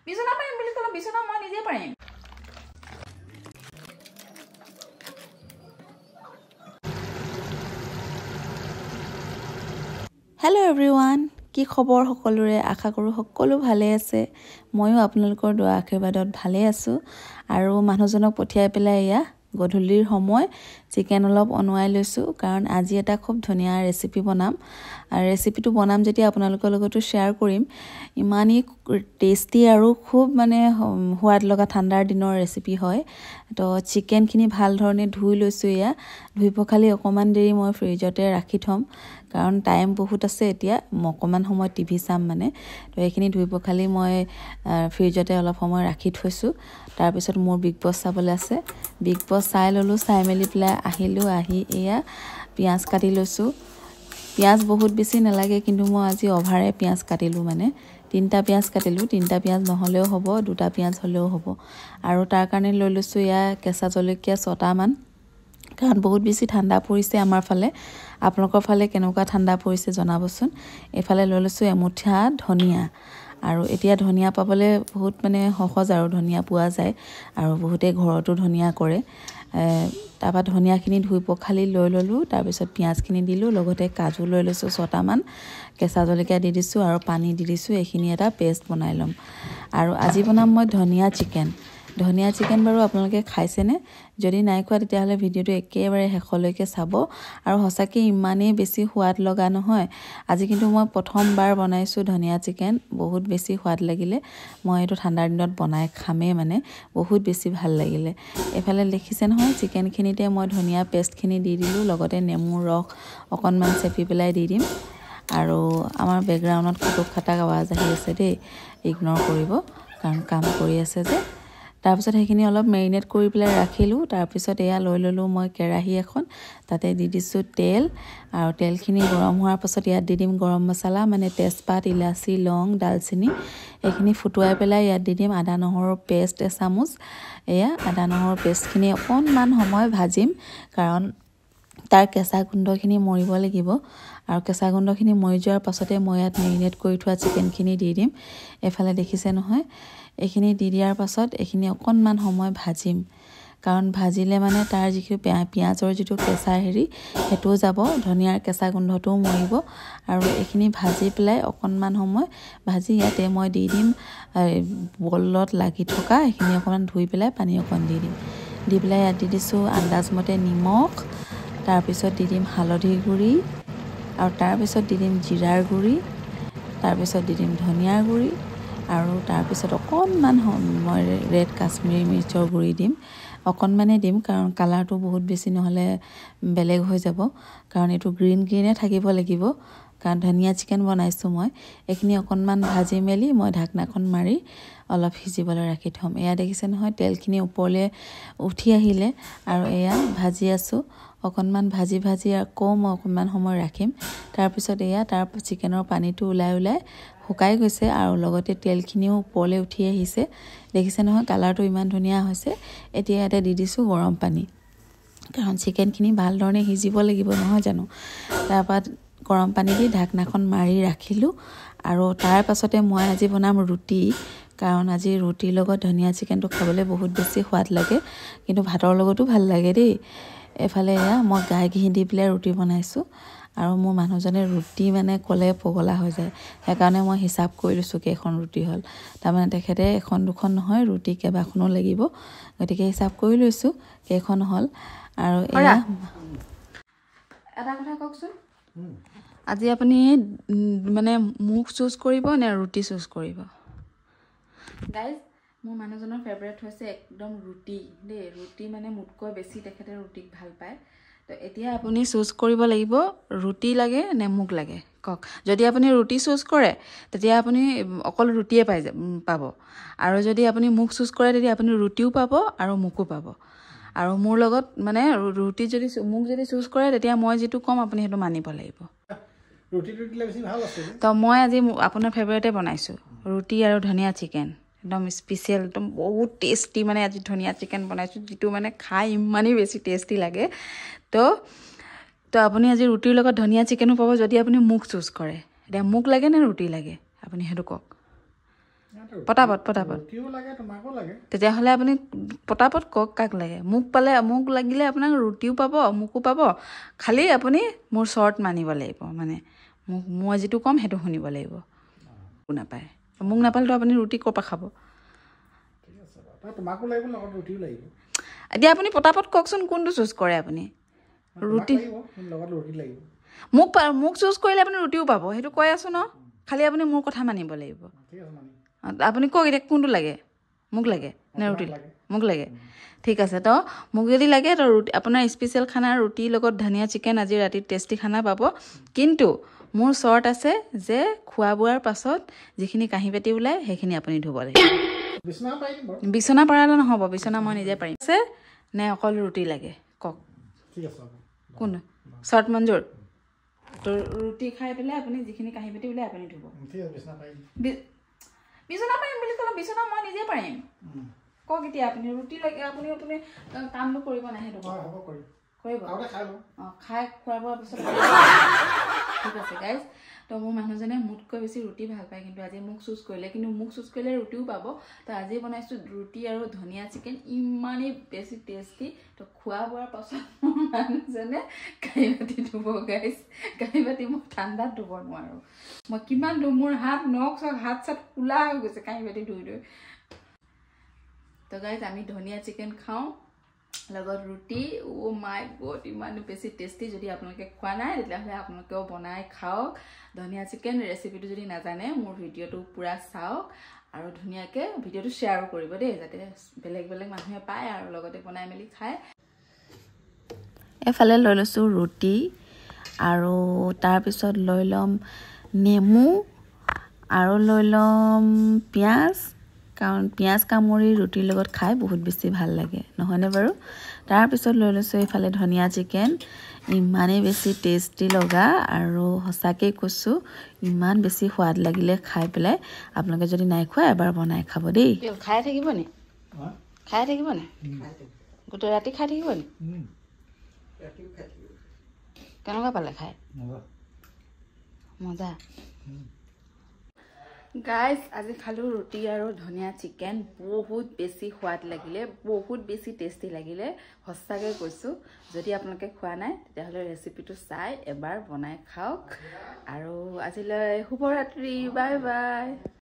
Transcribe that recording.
বিছনা পাৰিম বুলি ক'লে বিছনা মই নিজে পাৰিম হেল্ল' এভৰিৱান কি খবৰ সকলোৰে আশা কৰোঁ সকলো ভালে আছে ময়ো আপোনালোকৰ দোৱা আশীৰ্বাদত ভালে আছো আৰু মানুহজনক পঠিয়াই পেলাই এয়া গধূলিৰ সময় চিকেন অলপ অনৱাই লৈছো কাৰণ আজি এটা খুব ধুনীয়া ৰেচিপি বনাম আৰু ৰেচিপিটো বনাম যেতিয়া আপোনালোকৰ লগতো শেয়াৰ কৰিম ইমানেই টেষ্টি আৰু খুব মানে সোৱাদ লগা ঠাণ্ডাৰ দিনৰ ৰেচিপি হয় তো চিকেনখিনি ভাল ধৰণে ধুই লৈছো এয়া ধুই পখালি অকমান দেৰি মই ফ্ৰিজতে ৰাখি থম কাৰণ টাইম বহুত আছে এতিয়া অকমান সময় টিভি চাম মানে তো এইখিনি ধুই পখালি মই ফ্ৰিজতে অলপ সময় ৰাখি থৈছো তাৰ পিছত মোৰ বিগ বছ চাবলৈ আছে বিগ বছ চাই ললো চাই মেলি পেলাই আহিলো আহি এয়া পিয়াজ কাটি লৈছো পিয়াজ বহুত বেছি নালাগে কিন্তু মই আজি অভাৰে পিয়াজ কাটিলো মানে তিনটা পিয়াজ কাটিলো তিনটা পিয়াজ নহলেও হ'ব দুটা পিয়াজ হলেও হ'ব আৰু তাৰ কাৰণে লৈ লৈছো এয়া কেঁচা জলকীয়া 6টা মান কাৰণ বহুত বেছি ঠাণ্ডা পৰিছে আমাৰ ফালে আপোনালোকৰ ফালে কেনেকুৱা ঠাণ্ডা পৰিছে জনাবচোন এফালে লৈ লৈছো এমুঠা ধনিয়া আৰু এতিয়া ধনিয়া পাবলে বহুত মানে সহজ আৰু ধনিয়া পোৱা যায় আৰু বহুতে ঘৰতো ধনিয়া কৰে তাপা ধনিয়াখিনি ধুই পখালি লৈ ললো তাৰ পিছত পিয়াজখিনি দিলো লগতে কাজু লৈ লৈছো 6টা মান কেঁচা জলকীয়া দি দিছো আৰু পানী দি দিছো এইখিনি এটা পেষ্ট বনাই লম আৰু আজি বনাম মই ধনিয়া চিকেন বাৰু আপোনালোকে খাইছেনে যদি নাই খোৱা তেতিয়াহলে ভিডিওটো একেবাৰে শেষলৈকে চাব আৰু হসাকে ইমানেই বেছি সোৱাদ লগা নহয় আজি কিন্তু মই প্ৰথমবাৰ বনাইছো ধনিয়া চিকেন বহুত বেছি সোৱাদ লাগিলে মই এটো ঠাণ্ডাৰ দিনত বনাই খামে মানে বহুত বেছি ভাল লাগিলে এফালে দেখিছে নহয় চিকেনখিনিতে মই ধনিয়া পেষ্টখিনি দি দিলো লগতে নেমুৰ ৰস অকনমান চেপি পেলাই দি দিম আৰু আমাৰ বেকগ্ৰাউণ্ডত খুটুক খাটাক আৱাজ আহি আছে দেই ইগনৰ কৰিব কাৰণ কাম কৰি আছে যে তাৰ পিছত সেইখিনি অলপ মেৰিনেট কৰি পেলাই ৰাখিলো তাৰ পিছত এয়া লৈ ললো মই কেৰাহী এখন তাতে দি দিছো তেল আৰু তেলখিনি গৰম হোৱাৰ পাছত ইয়াত দি দিম গৰম মছলা মানে তেজপাত ইলাচি লং দালচিনি এইখিনি ফুটুৱাই পেলাই ইয়াত দি দিম আদা নহৰুৰ পেষ্ট এচামুচ এয়া আদা নহৰুৰ পেষ্টখিনি অকনমান সময় ভাজিম কাৰণ তাৰ কেঁচা গোন্ধখিনি মৰিব লাগিব আৰু কেঁচা গোন্ধখিনি মৰি যোৱাৰ পাছতে মই ইয়াত মেৰিনেট কৰি থোৱা চিকেনখিনি দি দিম এফালে দেখিছে নহয় এইখিনি দি দিয়াৰ পাছত এইখিনি অকনমান সময় ভাজিম কাৰণ ভাজিলে মানে তাৰ যিটো পিয়াজৰ যিটো কেঁচা হেৰি হেটো যাব ধনিয়াৰ কেঁচা গোন্ধটোও মৰিব আৰু এইখিনি ভাজি পেলাই অকনমান সময় ভাজি ইয়াতে মই দি দিম বলত লাগি থকা এইখিনি অকমান ধুই পেলাই পানী অকন দি দিম দি পেলাই ইয়াত দি দিছো আন্দাজমতে নিমখ তাৰ পিছত দি দিম হালধি গুৰি আৰু তাৰ পিছত দি দিম জিৰাৰ গুৰি তাৰ পিছত দি দিম ধনিয়াৰ গুৰি আৰু তাৰ পিছত অকনমান মই ৰেড কাশ্মীৰী মিৰ্চৰ গুৰি দিম অকনমানে দিম কাৰণ কালাৰটো বহুত বেছি নহলে বেলেগ হৈ যাব কাৰণ এটো গ্ৰীনে থাকিব লাগিব কাৰণ ধনিয়া চিকেন বনাইছো মই এইখিনি অকনমান ভাজি মেলি মই ঢাকনাখন মাৰি অলপ হিজিবলৈ ৰাখি থম এয়া দেখিছে নহয় তেলখিনি ওপৰলে উঠি আহিলে আৰু এয়া ভাজি আছো অকনমান ভাজি আকৌ মই অকনমান সময় ৰাখিম তাৰ পিছত এয়া তাৰ চিকেনৰ পানীটো ওলাই শুকাই গৈছে আৰু লগতে তেলখিনিও ওপৰলে উঠি আহিছে দেখিছে নহয় কালাৰটো ইমান ধুনীয়া হৈছে এতিয়া ইয়াতে দি দিছো গৰম পানী কাৰণ চিকেনখিনি ভাল ধৰণে হিজিব লাগিব নহয় জানো তাৰপৰা গৰম পানী দি ঢাকনাখন মাৰি ৰাখিলো আৰু তাৰ পাছতে মই আজি বনাম ৰুটি কাৰণ আজি ৰুটিৰ লগত ধনিয়া চিকেনটো খাবলৈ বহুত বেছি সোৱাদ লাগে কিন্তু ভাতৰ লগতো ভাল লাগে দেই এফালে এয়া মই গাই ঘি দি পেলাই ৰুটি বনাইছো আৰু মোৰ মানুহজনে ৰুটি মানে ক'লে পগলা হৈ যায় সেইকাৰণে মই হিচাপ কৰি লৈছো কেইখন ৰুটি হ'ল তাৰমানে তেখেতে এখন দুখন নহয় ৰুটি কেইবাখনো লাগিব গতিকে হিচাপ কৰি লৈছো কেইখন হ'ল আৰু এয়া এটা কথা কওকচোন আজি আপুনি মানে মুখ চুজ কৰিব নে ৰুটি চুজ কৰিব গাইজ মোৰ মানুহজনৰ ফেভাৰিট হৈছে একদম ৰুটি দেই ৰুটি মানে মুতকৈ বেছি তেখেতে ৰুটিক ভাল পায় তো এতিয়া আপুনি চুজ কৰিব লাগিব ৰুটি লাগে নে মুখ লাগে কক যদি আপুনি ৰুটি চুজ কৰে তেতিয়া আপুনি অকল ৰুটিয়ে পাব আৰু যদি আপুনি মুখ চুজ কৰে তেতিয়া আপুনি ৰুটিও পাব আৰু মুখও পাব আৰু মোৰ লগত মানে ৰুটি যদি মুখ যদি চুজ কৰে তেতিয়া মই যেটো কম আপুনি হেতু মানিব লাগিব ৰুটিটো দিলে বেছি ভাল আছে তো মই আজি আপোনাৰ ফেভাৰিটে বনাইছো ৰুটি আৰু ধনিয়া চিকেন একদম স্পেশাল একদম বহুত টেস্টি মানে আজি ধনিয়া চিকেন বনাইছো যেটো মানে খাই ইমানেই বেছি টেস্টি লাগে তো আপুনি আজি ৰুটিৰ লগত ধনিয়া চিকেনো পাব যদি আপুনি মুখ চুজ কৰে এতিয়া মুখ লাগে নে ৰুটি লাগে আপুনি হেতু কক পটাপট ৰুটিও লাগে তোমাকো লাগে তেতিয়াহ'লে আপুনি পটাপট কওক কাক লাগে মোক লাগিলে আপোনাক ৰুটিও পাব মোকো পাব খালি আপুনি মোৰ শ্বৰ্ট মানিব লাগিব মানে মই যিটো ক'ম সেইটো শুনিব লাগিব নাপায় মোক নাপালেতো আপুনি ৰুটি ক'ৰ পৰা খাব তোমাকো লাগিব লগত ৰুটিও লাগিব এতিয়া আপুনি পটাপট কওকচোন কোনটো চুজ কৰে আপুনি ৰুটি লগত ৰুটি লাগিব মোক চুজ কৰিলে আপুনি ৰুটিও পাব সেইটো কৈ আছোঁ ন খালি আপুনি মোৰ কথা মানিব লাগিব আপুনি কওক এতিয়া কোনটো লাগে মোক লাগে নে ৰুটি মোক লাগে ঠিক আছে তো মোক যদি লাগে তো ৰুটি আপোনাৰ স্পেচিয়েল খানা ৰুটিৰ লগত ধনিয়া চিকেন আজি ৰাতি টেষ্টি খানা পাব কিন্তু মোৰ চৰ্ট আছে যে খোৱা বোৱাৰ পাছত যিখিনি কাঁহী বাতি ওলায় সেইখিনি আপুনি ধুব লাগিব বিচনা পাৰালে নহ'ব বিচনা মই নিজে পাৰিম আছে নে অকল ৰুটি লাগে কওক কোন চৰ্ট মঞ্জুৰ তো ৰুটি খাই পেলাই আপুনি যিখিনি কাঁহী বাতি ওলায় আপুনি ধুব বিচনা পাৰিম বুলি ক'লে বিচনা মই নিজে পাৰিম কওক এতিয়া আপুনি ৰুটি লাগে আপুনি কামটো কৰিব নাই সেইটো কৰিব খাই খোৱা বোৱাৰ পিছত ঠিক আছে গাইজ তো মোৰ মানুহজনে মোতকৈ বেছি ৰুটি ভাল পায় কিন্তু আজি মোক চুজ কৰিলে কিন্তু মোক চুজ কৰিলে ৰুটিও পাব তো আজি বনাইছোঁ ৰুটি আৰু ধনিয়া চিকেন ইমানেই বেছি টেষ্টি তো খোৱা বোৱাৰ পাছত মোৰ মানুহজনে কাঁহী বাতি ধুব গাইজ কাঁহী বাতি মই ঠাণ্ডাত ধুব নোৱাৰোঁ মই কিমান ধুম মোৰ হাত নখ চখ হাত চাত কোলা হৈ গৈছে কাঁহী বাতি ধুই তো গাইজ আমি ধনিয়া চিকেন খাওঁ লগত ৰুটি মাই গড ইমান বেছি টেষ্টি যদি আপোনালোকে খোৱা নাই তেতিয়াহ'লে আপোনালোকেও বনাই খাওক ধনিয়া চিকেন ৰেচিপিটো যদি নাজানে মোৰ ভিডিঅ'টো পূৰা চাওক আৰু ধুনীয়াকৈ ভিডিঅ'টো শ্বেয়াৰো কৰিব দেই যাতে বেলেগ মানুহে পায় আৰু লগতে বনাই মেলি খায় এফালে লৈ লৈছোঁ ৰুটি আৰু তাৰপিছত লৈ ল'ম নেমু আৰু লৈ ল'ম পিঁয়াজ কাৰণ পিঁয়াজ কামুৰি ৰুটিৰ লগত খাই বহুত বেছি ভাল লাগে নহয়নে বাৰু তাৰপিছত লৈ লৈছোঁ এইফালে ধনিয়া চিকেন ইমানেই বেছি টেষ্টি লগা আৰু সঁচাকৈ কৈছোঁ ইমান বেছি সোৱাদ লাগিলে খাই পেলাই আপোনালোকে যদি নাই খোৱা এবাৰ বনাই খাব দেই খাই থাকিব নি গোটেই ৰাতি খাই থাকিব নি কেনেকুৱা পালে খাই মজা গাইজ আজি খালোঁ ৰুটি আৰু ধনিয়া চিকেন বহুত বেছি সোৱাদ লাগিলে বহুত বেছি টেষ্টি লাগিলে সঁচাকৈ কৈছোঁ যদি আপোনালোকে খোৱা নাই তেতিয়াহ'লে ৰেচিপিটো চাই এবাৰ বনাই খাওক আৰু আজিলৈ শুভৰাত্ৰি বাই বাই